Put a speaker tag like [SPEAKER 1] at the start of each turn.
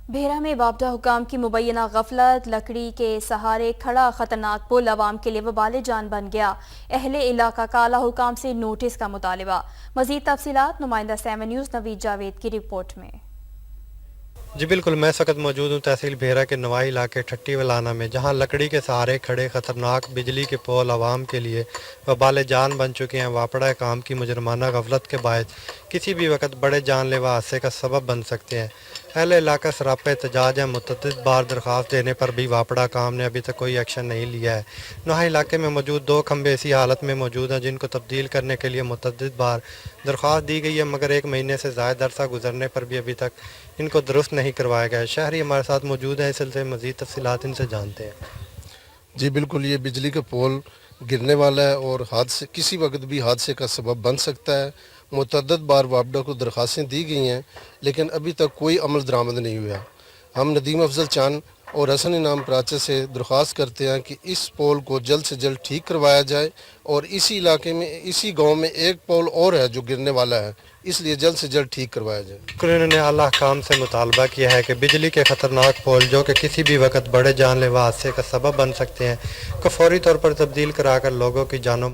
[SPEAKER 1] بھیرہ میں واپڈا حکام کی مبینہ غفلت، لکڑی کے سہارے کھڑا خطرناک پل عوام کے لیے وبال جان بن گیا۔ اہل علاقہ کا اعلیٰ حکام سے نوٹس کا مطالبہ۔ مزید تفصیلات نمائندہ 7 نیوز نوید جاوید کی رپورٹ میں۔
[SPEAKER 2] جی بالکل، میں اس وقت موجود ہوں تحصیل بھیرہ کے نوائی علاقے ٹھٹی ولانہ میں، جہاں لکڑی کے سہارے کھڑے خطرناک بجلی کے پول عوام کے لیے وبال جان بن چکے ہیں۔ واپڈا حکام کی مجرمانہ غفلت کے باعث کسی بھی وقت بڑے جان لیوا حادثے کا سبب بن سکتے ہیں۔ اہل علاقہ سراپا احتجاج ہے۔ متعدد بار درخواست دینے پر بھی واپڈا حکام نے ابھی تک کوئی ایکشن نہیں لیا ہے۔ نوائی علاقے میں موجود 2 کھمبے ایسی حالت میں موجود ہیں جن کو تبدیل کرنے کے لیے متعدد بار درخواست دی گئی ہے، مگر 1 مہینے سے زائد عرصہ گزرنے پر بھی ابھی تک ان کو درست نہیں کروایا گیا ہے۔ شہری ہمارے ساتھ موجود ہیں، اس سلسلے میں مزید تفصیلات ان سے جانتے ہیں۔
[SPEAKER 3] جی بالکل، یہ بجلی کا پول گرنے والا ہے اور حادثے کسی وقت بھی حادثے کا سبب بن سکتا ہے۔ متعدد بار واپڈا کو درخواستیں دی گئی ہیں لیکن ابھی تک کوئی عمل درآمد نہیں ہوا۔ ہم ندیم افضل چاند اور حسن انعام پراچے سے درخواست کرتے ہیں کہ اس پول کو جلد سے جلد ٹھیک کروایا جائے، اور اسی علاقے میں اسی گاؤں میں ایک پول اور ہے جو گرنے والا ہے، اس لیے جلد سے جلد ٹھیک کروایا جائے۔
[SPEAKER 2] انہوں نے اعلیٰ حکام سے مطالبہ کیا ہے کہ بجلی کے خطرناک پول جو کہ کسی بھی وقت بڑے جان لیوا حادثے کا سبب بن سکتے ہیں کو فوری طور پر تبدیل کرا کر لوگوں کی جانوں